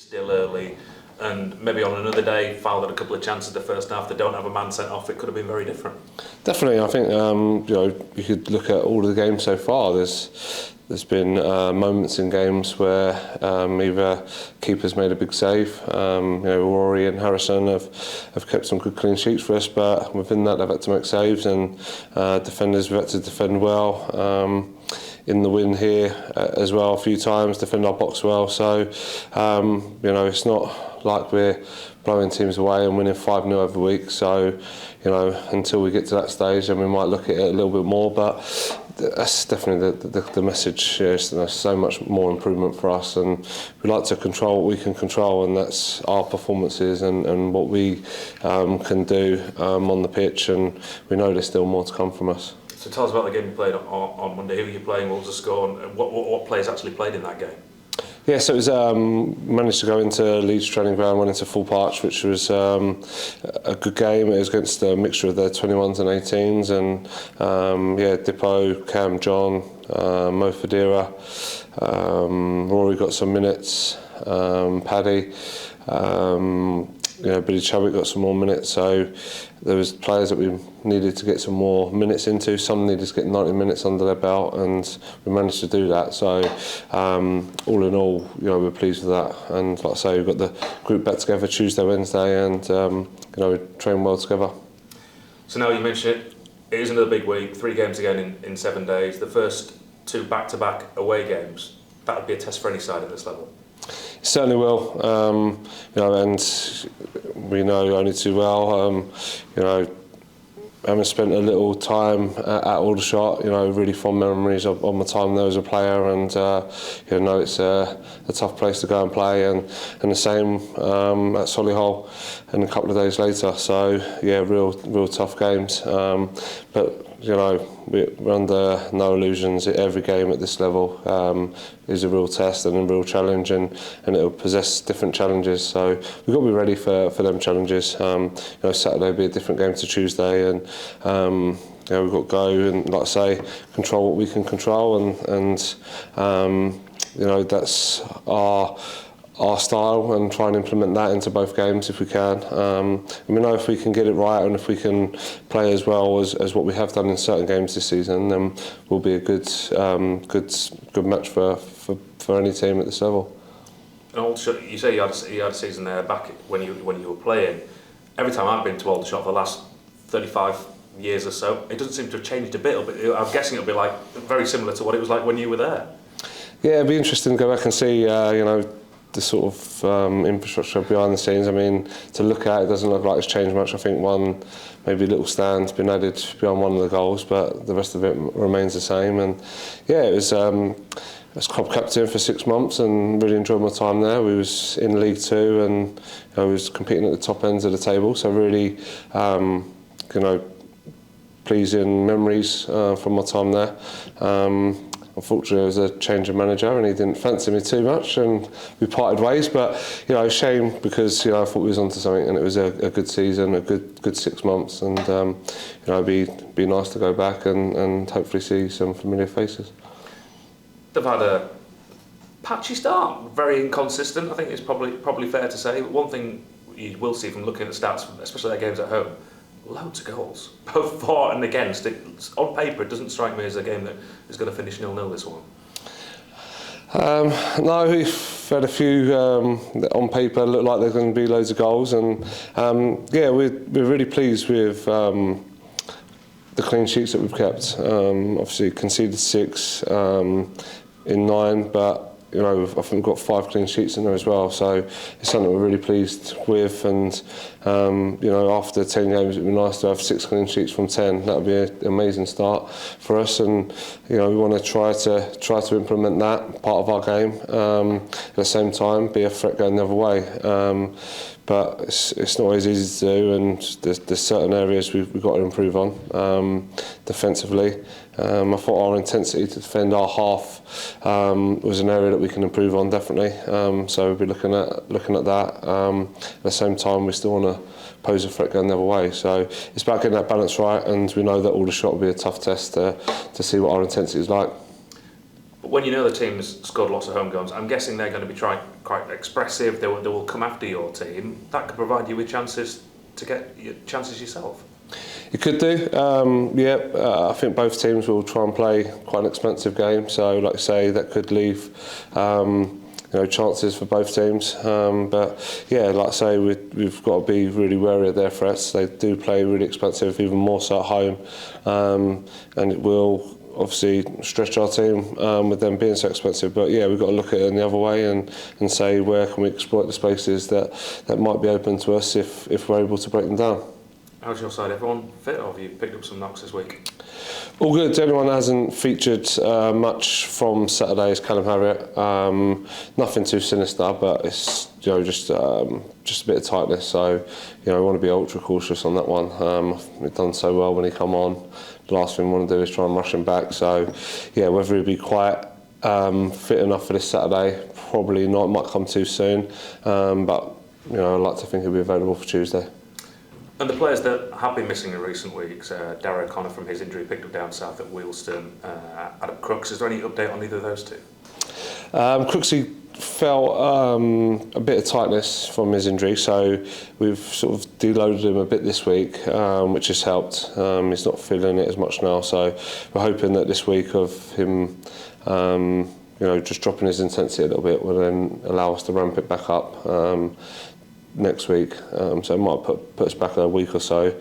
still early, and maybe on another day fouled at a couple of chances the first half, they don't have a man sent off, it could have been very different. Definitely, I think you could look at all of the games so far. There's been moments in games where either keepers made a big save. Rory and Harrison have kept some good clean sheets for us, but within that they've had to make saves, and defenders have had to defend well. In the win here as well a few times, defend our box well. So it's not like we're blowing teams away and winning 5-0 every week. So until we get to that stage, then we might look at it a little bit more. But that's definitely the message. There's so much more improvement for us, and we like to control what we can control, and that's our performances and what we can do on the pitch. And we know there's still more to come from us. So tell us about the game you played on Monday. Who were you playing? What was the score? And what players actually played in that game? Yeah, so it was managed to go into Leeds training ground, went into full parch, which was a good game. It was against a mixture of the 21s and 18s, and Dippo, Cam, John, Mo Fadira, Rory got some minutes, Paddy. Billy Chadwick got some more minutes, so there was players that we needed to get some more minutes into. Some needed to get 90 minutes under their belt, and we managed to do that. So all in all, we're pleased with that. And like I say, we've got the group back together Tuesday, Wednesday, and we train well together. So now you mentioned it is another big week. 3 games again in 7 days. The first 2 back-to-back away games. That would be a test for any side at this level. Certainly will, and we know only too well. Having spent a little time at Aldershot, really fond memories of my time there as a player, and it's a tough place to go and play, and the same at Solihull, and a couple of days later. So yeah, real tough games, but we're under no illusions. Every game at this level is a real test and a real challenge, and it'll possess different challenges. So we've got to be ready for them challenges. Saturday will be a different game to Tuesday, and we've got to go and, like I say, control what we can control, and that's our style, and try and implement that into both games if we can. And we know if we can get it right, and if we can play as well as what we have done in certain games this season, then we'll be a good match for any team at this level. And also, you say you had a season there back when you were playing. Every time I've been to Aldershot for the last 35 years or so, it doesn't seem to have changed a bit. But I'm guessing it'll be like very similar to what it was like when you were there. Yeah, it'd be interesting to go back and see. The sort of infrastructure behind the scenes. I mean, to look at, it doesn't look like it's changed much. I think one, maybe a little stand's been added behind one of the goals, but the rest of it remains the same. And yeah, it was. I was club captain for 6 months and really enjoyed my time there. We was in League Two, and I was competing at the top ends of the table. So really, pleasing memories from my time there. Unfortunately, there was a change of manager, and he didn't fancy me too much, and we parted ways. But a shame, because I thought we was onto something, and it was a good season, a good 6 months, and it'd be nice to go back and hopefully see some familiar faces. They've had a patchy start, very inconsistent. I think it's probably fair to say. But one thing you will see from looking at the stats, especially their games at home, loads of goals, both for and against. On paper, it doesn't strike me as a game that is going to finish 0-0 this one. No, we've had a few on paper look like there's going to be loads of goals, and we're really pleased with the clean sheets that we've kept. Obviously conceded 6 in 9, but I think we've got 5 clean sheets in there as well, so it's something we're really pleased with. And after 10 games, it'd be nice to have 6 clean sheets from 10. That would be an amazing start for us, and we want to try to implement that part of our game. At the same time, be a threat going the other way. But it's not always easy to do, and there's certain areas we've got to improve on defensively. I thought our intensity to defend our half was an area that we can improve on, definitely. So we'll be looking at that. At the same time, we still want to pose a threat going the other way. So it's about getting that balance right, and we know that Aldershot will be a tough test to see what our intensity is like. But when you know the team's scored lots of home goals, I'm guessing they're going to be quite expressive. They will come after your team. That could provide you with chances to get your chances yourself. It could do, I think both teams will try and play quite an expensive game, so like I say, that could leave chances for both teams. But yeah, like I say, we've got to be really wary of their threats. They do play really expensive, even more so at home, and it will obviously stretch our team with them being so expensive. But yeah, we've got to look at it in the other way and say where can we exploit the spaces that might be open to us if we're able to break them down. How's your side? Everyone fit, or have you picked up some knocks this week? All good. The only one that hasn't featured much from Saturday is Callum Harriott. Nothing too sinister, but it's just a bit of tightness. So we want to be ultra cautious on that one. We've done so well when he come on. The last thing we want to do is try and rush him back. So yeah, whether he'll be quite fit enough for this Saturday, probably not. It might come too soon, but I'd like to think he'll be available for Tuesday. And the players that have been missing in recent weeks, Darragh O'Connor from his injury picked up down south at Wealdstone, Adam Crooks, is there any update on either of those two? Crooksy felt a bit of tightness from his injury, so we've sort of deloaded him a bit this week, which has helped. He's not feeling it as much now, so we're hoping that this week of him just dropping his intensity a little bit will then allow us to ramp it back up next week, so it might put us back a week or so,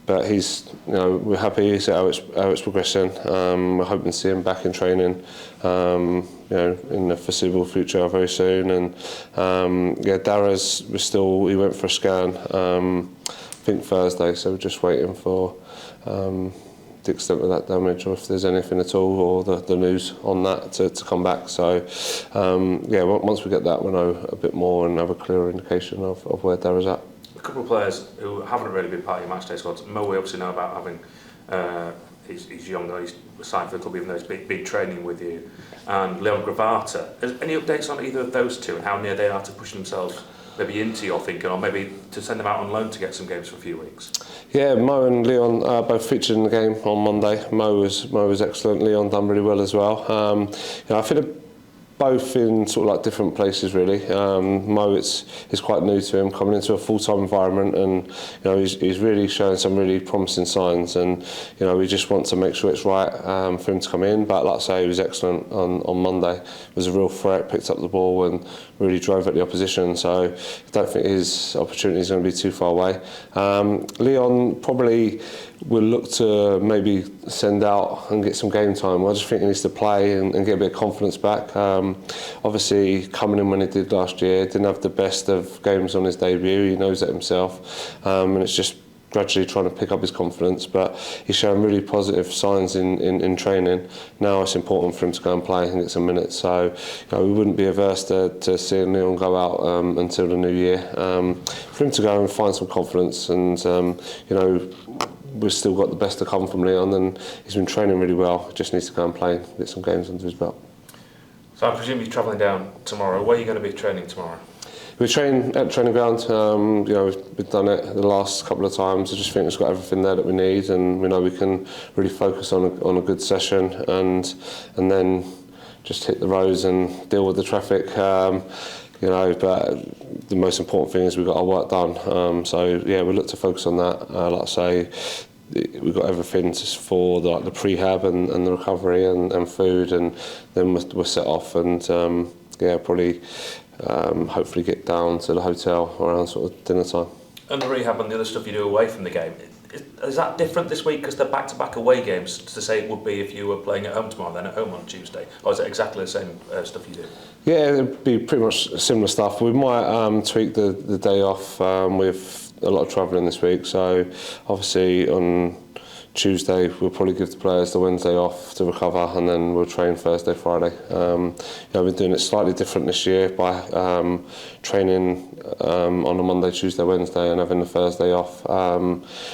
but he's, we're happy to see how it's progressing. We're hoping to see him back in training, in the foreseeable future very soon. And Darragh's he went for a scan, I think Thursday, so we're just waiting for the extent of that damage, or if there's anything at all, or the news on that to come back. So once we get that, we'll know a bit more and have a clearer indication of where Darragh's at. A couple of players who haven't really been part of your matchday squads. Mo, we obviously know about having he's young though, he's signed for the club even though he's been training with you, and Leon Gravata. Any updates on either of those two and how near they are to pushing themselves maybe into your thinking, or maybe to send them out on loan to get some games for a few weeks? Yeah, Mo and Leon both featured in the game on Monday. Mo was excellent. Leon done really well as well. I think they're both in sort of like different places really. Mo, it's quite new to him coming into a full-time environment, and he's really showing some really promising signs, and we just want to make sure it's right for him to come in. But like I say, he was excellent on Monday. Was a real threat, picked up the ball and really drove at the opposition, so I don't think his opportunity is going to be too far away. Leon probably will look to maybe send out and get some game time. I just think he needs to play and get a bit of confidence back. Obviously, coming in when he did last year, didn't have the best of games on his debut, he knows that himself, and it's just gradually trying to pick up his confidence, but he's showing really positive signs in training. Now it's important for him to go and play and get some minutes, so we wouldn't be averse to seeing Leon go out until the new year. For him to go and find some confidence, and we've still got the best to come from Leon, and he's been training really well. Just needs to go and play, get some games under his belt. So I presume you're travelling down tomorrow. Where are you going to be training tomorrow? We train at the training ground. We've done it the last couple of times. I just think it's got everything there that we need, and we know we can really focus on a good session, and then just hit the roads and deal with the traffic. But the most important thing is we've got our work done. We look to focus on that. Like I say, we've got everything for the prehab and the recovery and food, and then we're set off, and probably hopefully get down to the hotel around sort of dinner time. And the rehab and the other stuff you do away from the game, is that different this week because they're back-to-back away games to say it would be if you were playing at home tomorrow then at home on Tuesday, or is it exactly the same stuff you do? Yeah, it'd be pretty much similar stuff. We might tweak the day off with a lot of travelling this week, so obviously on Tuesday we'll probably give the players the Wednesday off to recover, and then we'll train Thursday, Friday. We've been doing it slightly different this year by training on a Monday, Tuesday, Wednesday, and having the Thursday off,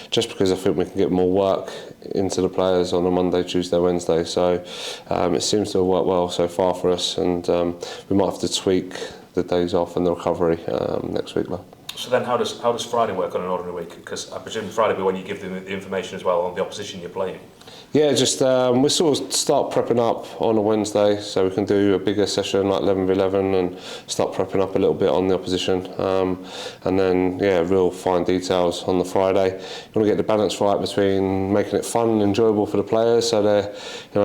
just because I think we can get more work into the players on a Monday, Tuesday, Wednesday. So it seems to have worked well so far for us, and we might have to tweak the days off and the recovery next week though. So then how does Friday work on an ordinary week? Because I presume Friday will be when you give them the information as well on the opposition you're playing. Yeah, just we sort of start prepping up on a Wednesday, so we can do a bigger session like 11v11 and start prepping up a little bit on the opposition, and then real fine details on the Friday. You want to get the balance right between making it fun and enjoyable for the players, so they're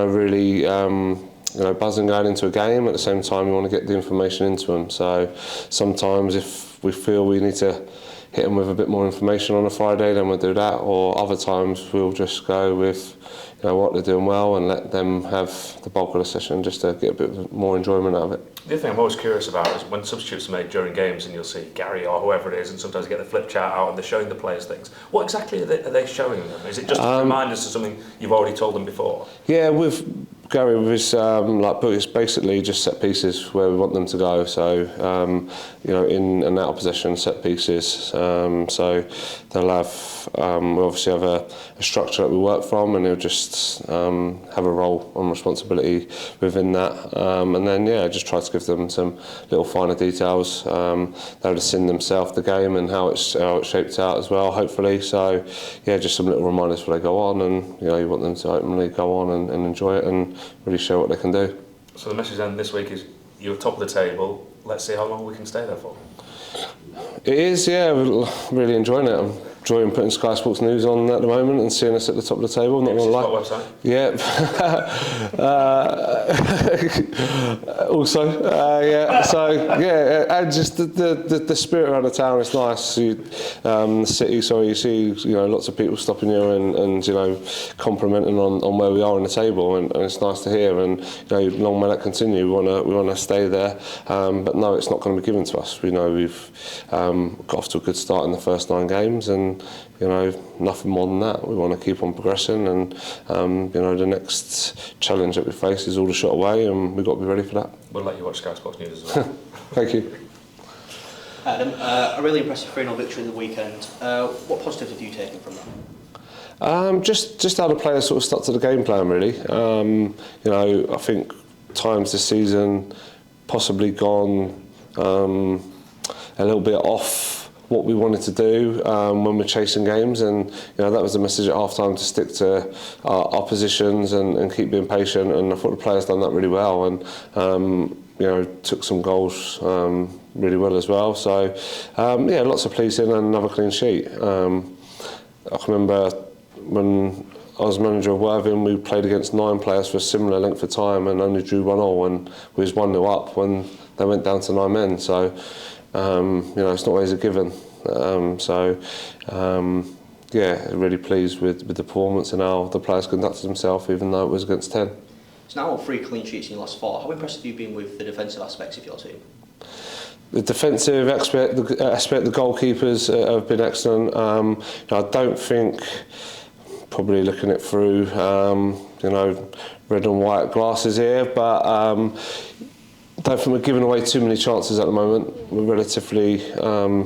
really buzzing going into a game. At the same time, you want to get the information into them. So sometimes if we feel we need to hit them with a bit more information on a Friday, then we'll do that. Or other times we'll just go with what they're doing well and let them have the bulk of the session just to get a bit more enjoyment out of it. The other thing I'm always curious about is when substitutes are made during games and you'll see Gary or whoever it is, and sometimes you get the flip chart out and they're showing the players things. What exactly are they showing them? Is it just reminders to something you've already told them before? Yeah, with Gary, with his it's basically just set pieces where we want them to go. So in and out of possession, set pieces. So they'll have we obviously have a structure that we work from, and they'll just have a role and responsibility within that. And then just try to give them some little finer details. They'll have seen themselves the game and how it's shaped out as well, hopefully. So just some little reminders before they go on, and you want them to openly go on and enjoy it and really show what they can do. So the message then this week is you're top of the table. Let's see how long we can stay there for. It is, we're really enjoying it. I'm enjoying putting Sky Sports News on at the moment and seeing us at the top of the table. Not gonna lie. Website. Yeah. Also, and just the spirit around the town is nice. The city, you see, lots of people stopping you and complimenting on where we are on the table, and it's nice to hear. And long may that continue. We want to stay there, but no, it's not going to be given to us. We know we've got off to a good start in the first 9 games, and nothing more than that. We want to keep on progressing, and the next challenge that we face is Aldershot away, and we've got to be ready for that. We'll let you watch Sky Sports News as well. Thank you. Adam, a really impressive 3-0 victory in the weekend. What positives have you taken from that? Just how the players sort of stuck to the game plan, really. I think times this season possibly gone a little bit off what we wanted to do when we're chasing games, and that was the message at half-time, to stick to our positions and keep being patient, and I thought the players done that really well, and took some goals really well as well. So lots of pleasing and another clean sheet. I can remember when I was manager of Worthing, we played against 9 players for a similar length of time and only drew 1-1, and we was 1-0 up when they went down to 9 men. So it's not always a given. Really pleased with the performance and how the players conducted themselves, even though it was against 10. So now 3 clean sheets in your last 4. How impressed have you been with the defensive aspects of your team? The defensive aspect, the goalkeepers have been excellent. I don't think, probably looking it through, red and white glasses here, but I don't think we're giving away too many chances at the moment. We're relatively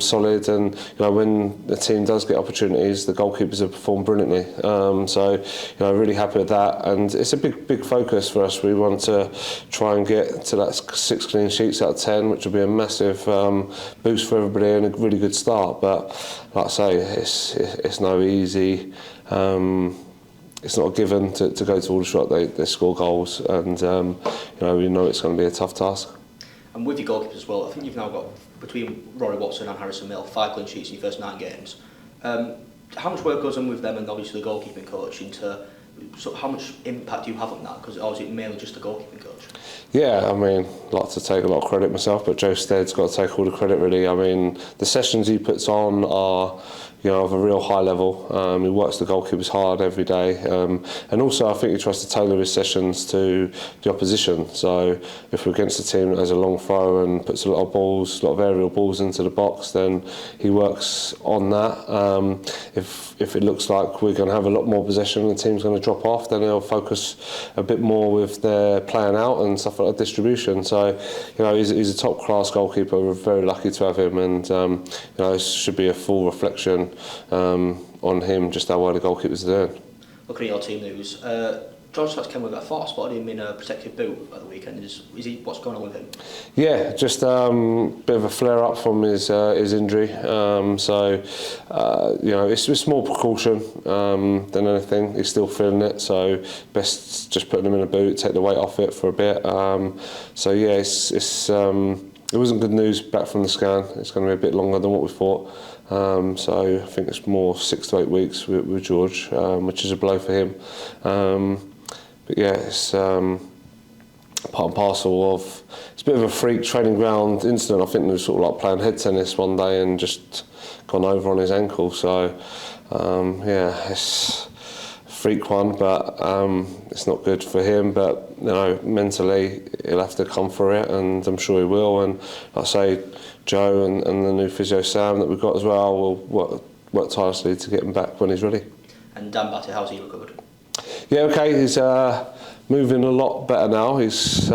solid, and when the team does get opportunities, the goalkeepers have performed brilliantly. Really happy with that, and it's a big focus for us. We want to try and get to that 6 clean sheets out of 10, which will be a massive boost for everybody and a really good start. But like I say, it's no easy. It's not a given to go to Aldershot. They score goals, and we know it's going to be a tough task. And with your goalkeepers as well, I think you've now got, between Rory Watson and Harrison Mill, 5 clean sheets in your first 9 games. How much work goes on with them and obviously the goalkeeping coach into how much impact do you have on that? Because obviously mainly just the goalkeeping coach. Yeah, I mean, I'd like to take a lot of credit myself, but Joe Stead's got to take all the credit, really. I mean, the sessions he puts on are of a real high level. He works the goalkeepers hard every day, and also I think he tries to tailor his sessions to the opposition. So if we're against a team that has a long throw and puts a lot of aerial balls into the box, then he works on that. If it looks like we're going to have a lot more possession and the team's going to drop off, then he'll focus a bit more with their playing out and stuff like that, distribution. So he's a top class goalkeeper. We're very lucky to have him, and it should be a full reflection on him, just how well the goalkeepers are doing. Looking at your team news, George Scott's I thought I spotted him in a protective boot at the weekend. Is he? What's going on with him? Yeah, just bit of a flare up from his injury. It's more precaution than anything. He's still feeling it, so best just putting him in a boot, take the weight off it for a bit. It wasn't good news back from the scan. It's going to be a bit longer than what we thought. So I think it's more 6 to 8 weeks with George, which is a blow for him. But yeah, it's part and parcel of. It's a bit of a freak training ground incident. I think he was sort of like playing head tennis one day and just gone over on his ankle. So it's a freak one, but it's not good for him. But you know, mentally he'll have to come for it, and I'm sure he will. And like I say, Joe and the new physio Sam that we've got as well will work tirelessly to get him back when he's ready. And Dan Batty, how's he recovered? Yeah, okay, he's moving a lot better now. He's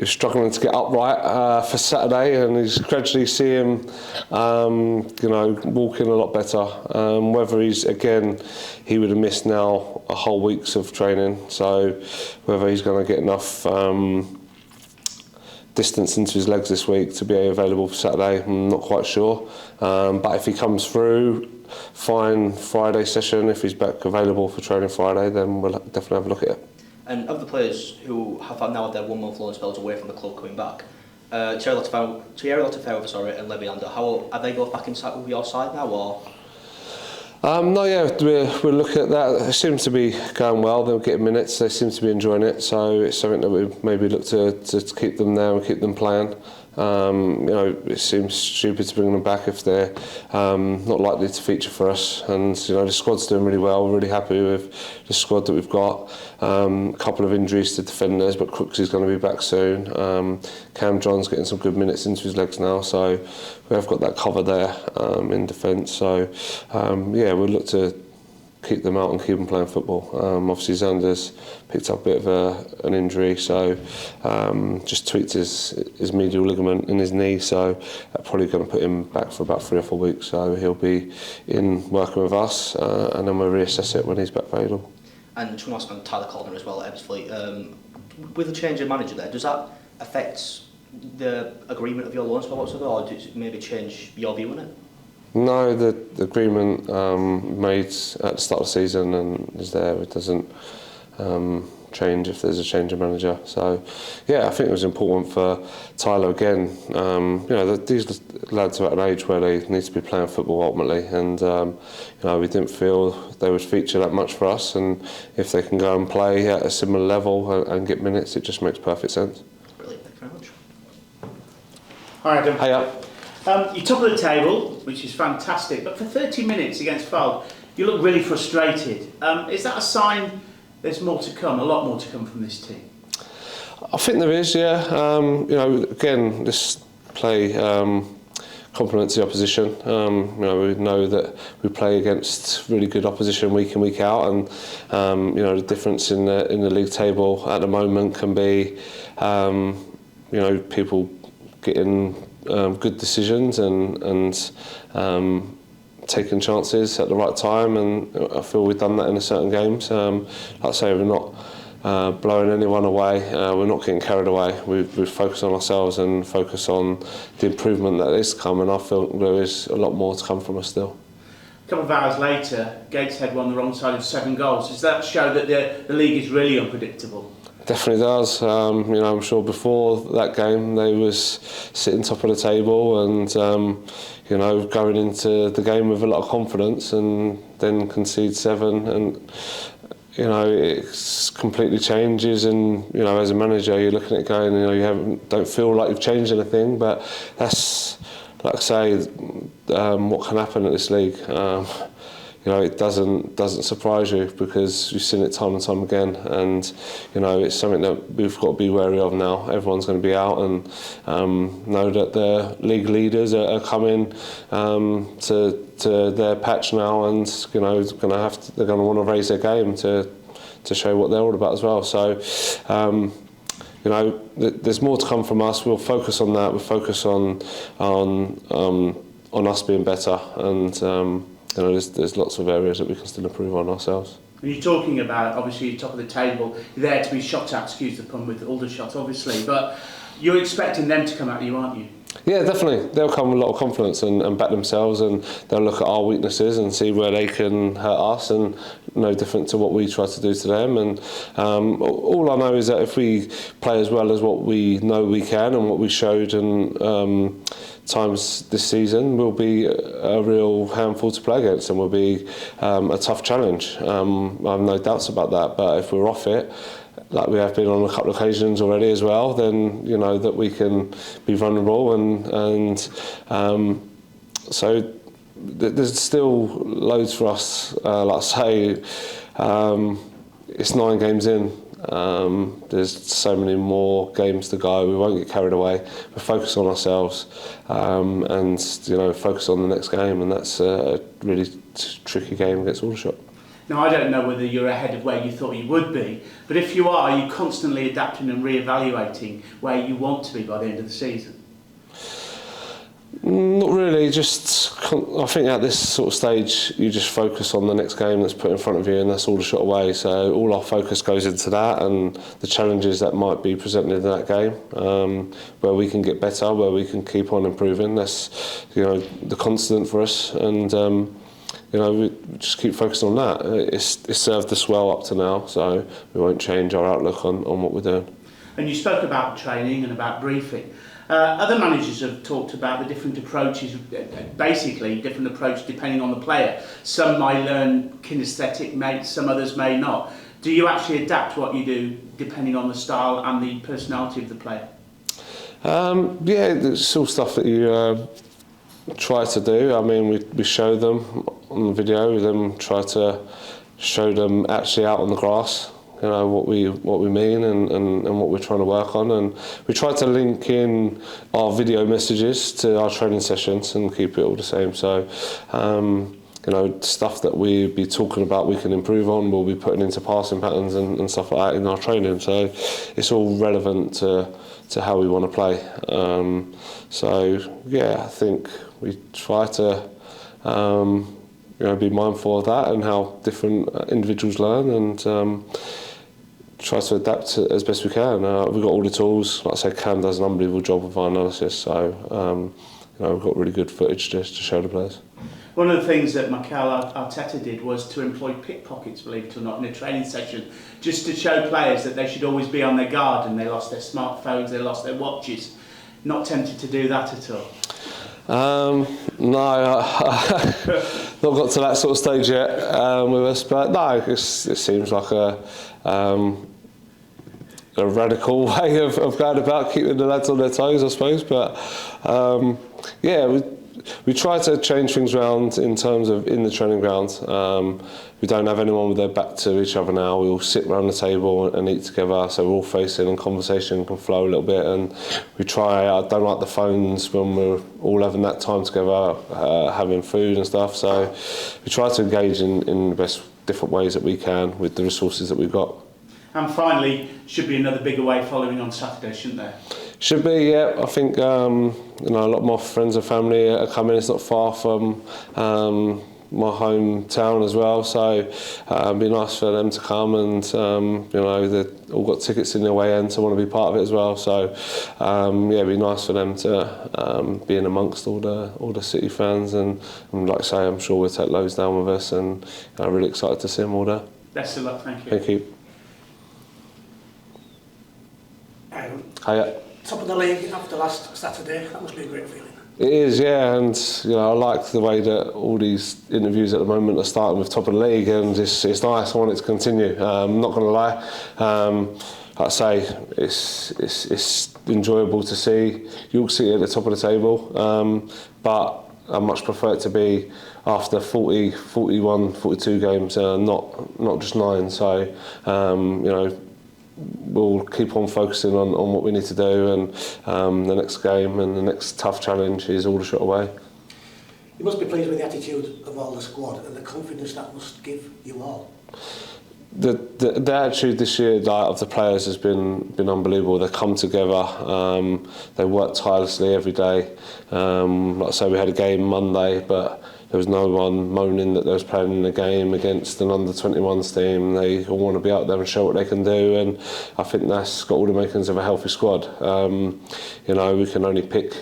struggling to get upright for Saturday, and he's gradually see him, walking a lot better. Whether he would have missed now a whole week's of training, so whether he's going to get enough distance into his legs this week to be available for Saturday, I'm not quite sure. But if he comes through, fine Friday session. If he's back available for training Friday, then we'll definitely have a look at it. And of the players who have now had their 1 month loan spells away from the club coming back, Thierry Lotefevre and Leviander, how are they both back inside with your side now, or? We'll look at that. It seems to be going well. They'll get minutes. They seem to be enjoying it. So it's something that we maybe look to keep them there and keep them playing. It seems stupid to bring them back if they're not likely to feature for us. And the squad's doing really well. We're really happy with the squad that we've got. A couple of injuries to defenders, but Crooks is going to be back soon. Cam John's getting some good minutes into his legs now, so we have got that cover there in defence. So we'll look to keep them out and keep them playing football. Obviously Xander's picked up a bit of an injury, so just tweaked his medial ligament in his knee, so that's probably going to put him back for about 3 or 4 weeks, so he'll be in working with us, and then we'll reassess it when he's back available. And just want to ask on Tyler Calder as well at Ebbsfleet. With the change of manager there, does that affect the agreement of your loan spell whatsoever, or does it maybe change your view on it? No, the agreement made at the start of the season and is there. It doesn't change if there's a change of manager. So, I think it was important for Tyler again. These lads are at an age where they need to be playing football ultimately, and we didn't feel they would feature that much for us. And if they can go and play at a similar level and get minutes, it just makes perfect sense. Brilliant, thank you very much. Hi Adam. Hiya. You're top of the table, which is fantastic, but for 30 minutes against Fylde, you look really frustrated. Is that a sign there's more to come, a lot more to come from this team? I think there is, yeah. Again, this play complements the opposition. We know that we play against really good opposition week in, week out, and the difference in the league table at the moment can be, people getting good decisions and taking chances at the right time, and I feel we've done that in certain games. Like I say, we're not blowing anyone away, we're not getting carried away. We focus on ourselves and focus on the improvement that is coming. I feel there is a lot more to come from us still. A couple of hours later, Gateshead won the wrong side of 7 goals. Does that show that the league is really unpredictable? Definitely does. I'm sure before that game they was sitting top of the table and going into the game with a lot of confidence, and then concede 7, and it completely changes. And as a manager, you're looking at it going, you don't feel like you've changed anything, but that's, like I say, what can happen at this league. It doesn't surprise you because you've seen it time and time again, and it's something that we've got to be wary of now. Everyone's going to be out, and know that the league leaders are coming to their patch now, and they're going to want to raise their game to show what they're all about as well. So there's more to come from us. We'll focus on that. We'll focus on us being better, and there's lots of areas that we can still improve on ourselves. And you're talking about, obviously, you're top of the table, you're there to be shot at, excuse the pun, with Aldershot, obviously, but you're expecting them to come at you, aren't you? Yeah, definitely. They'll come with a lot of confidence and back themselves, and they'll look at our weaknesses and see where they can hurt us, and no different to what we try to do to them. And all I know is that if we play as well as what we know we can and what we showed in times this season, we'll be a real handful to play against, and will be a tough challenge. I have no doubts about that. But if we're off it, like we have been on a couple of occasions already as well, then you know that we can be vulnerable, and so there's still loads for us. Like I say, it's 9 games in. There's so many more games to go. We won't get carried away. We focus on ourselves, and focus on the next game, and that's a really tricky game against Aldershot. Now, I don't know whether you're ahead of where you thought you would be, but if you are you constantly adapting and re-evaluating where you want to be by the end of the season? Not really, I think at this sort of stage you just focus on the next game that's put in front of you, and that's Aldershot away, so all our focus goes into that and the challenges that might be presented in that game, where we can get better, where we can keep on improving. That's the constant for us, and we just keep focusing on that. It's served us well up to now, so we won't change our outlook on what we're doing. And you spoke about training and about briefing. Other managers have talked about the different approaches, basically different approach depending on the player. Some might learn kinesthetic, some others may not. Do you actually adapt what you do depending on the style and the personality of the player? Yeah, it's all stuff that you try to do. I mean, we show them on the video, we then try to show them actually out on the grass, what we mean and what we're trying to work on, and we try to link in our video messages to our training sessions and keep it all the same. So stuff that we be talking about we can improve on, we'll be putting into passing patterns and stuff like that in our training, so it's all relevant to how we want to play. So yeah, I think we try to be mindful of that and how different individuals learn, and try to adapt as best we can. We've got all the tools. Like I say, Cam does an unbelievable job of our analysis, so we've got really good footage just to show the players. One of the things that Mikel Arteta did was to employ pickpockets, believe it or not, in a training session, just to show players that they should always be on their guard, and they lost their smartphones, they lost their watches. Not tempted to do that at all? No, I've not got to that sort of stage yet with us, but no, it seems like a radical way of going about keeping the lads on their toes, I suppose. But yeah, we try to change things around in terms of in the training ground. We don't have anyone with their back to each other now. We all sit around the table and eat together, so we're all facing and conversation can flow a little bit. And we try. I don't like the phones when we're all having that time together, having food and stuff. So we try to engage in the best different ways that we can with the resources that we've got. And finally, should be another big away following on Saturday, shouldn't there? Should be, yeah. I think a lot of my friends and family are coming. It's not far from my hometown as well, so it'd be nice for them to come, and they've all got tickets in their way in, so want to be part of it as well. So yeah, it'd be nice for them to be in amongst all the City fans, and like I say, I'm sure we'll take loads down with us, and I'm really excited to see them all there. Best of luck, thank you. Thank you. Hiya. Top of the league after last Saturday, that must be a great feeling. It is, yeah, and I like the way that all these interviews at the moment are starting with top of the league, and it's nice. I want it to continue. I'm not going to lie. Like I say, it's enjoyable to see York City at the top of the table, but I much prefer it to be after 40, 41, 42 games, not just 9. So we'll keep on focusing on what we need to do, and the next game and the next tough challenge is Aldershot away. You must be pleased with the attitude of all the squad and the confidence that must give you all. The attitude this year of the players has been unbelievable. They come together, they work tirelessly every day. Like I say, we had a game Monday, but there was no one moaning that they was playing in a game against an under-21s team. They all want to be out there and show what they can do, and I think that's got all the makings of a healthy squad. You know, we can only pick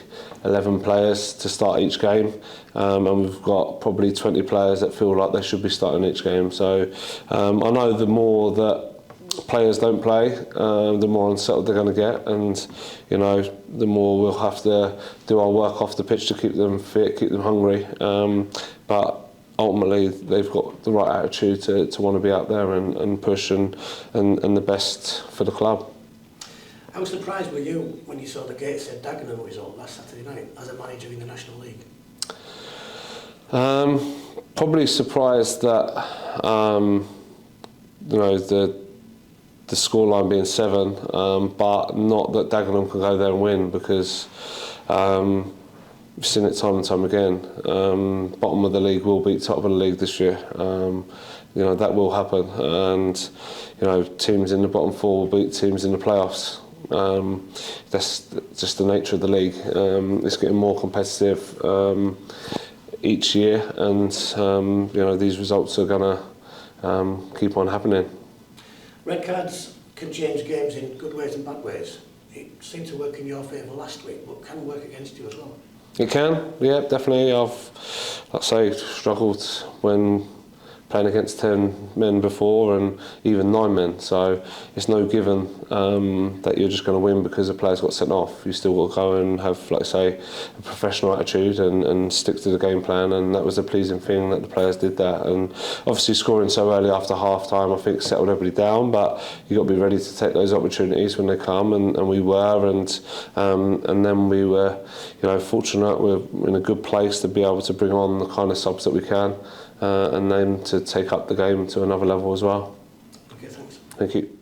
11 players to start each game, and we've got probably 20 players that feel like they should be starting each game. So I know the more that players don't play, the more unsettled they're going to get, and you know, the more we'll have to do our work off the pitch to keep them fit, keep them hungry. But ultimately, they've got the right attitude to want to be out there and push and the best for the club. How surprised were you when you saw the Gateshead Dagenham result last Saturday night as a manager in the National League? Probably surprised that you know, the scoreline being 7, but not that Dagenham can go there and win, because we've seen it time and time again. Bottom of the league will beat top of the league this year. You know, that will happen, and you know, teams in the bottom 4 will beat teams in the playoffs. That's just the nature of the league. It's getting more competitive each year, and you know, these results are going to keep on happening. Red cards can change games in good ways and bad ways. It seemed to work in your favour last week, but can work against you as well. It can, yeah, definitely. I've, like I say, struggled when playing against 10 men before, and even 9 men, so it's no given that you're just going to win because a player's got sent off. You still got to go and have, like I say, a professional attitude and stick to the game plan, and that was a pleasing thing that the players did that. And obviously scoring so early after half time, I think, settled everybody down, but you've got to be ready to take those opportunities when they come, and we were, and then we were, you know, fortunate. We're in a good place to be able to bring on the kind of subs that we can, and then to take up the game to another level as well. Okay, thanks. Thank you.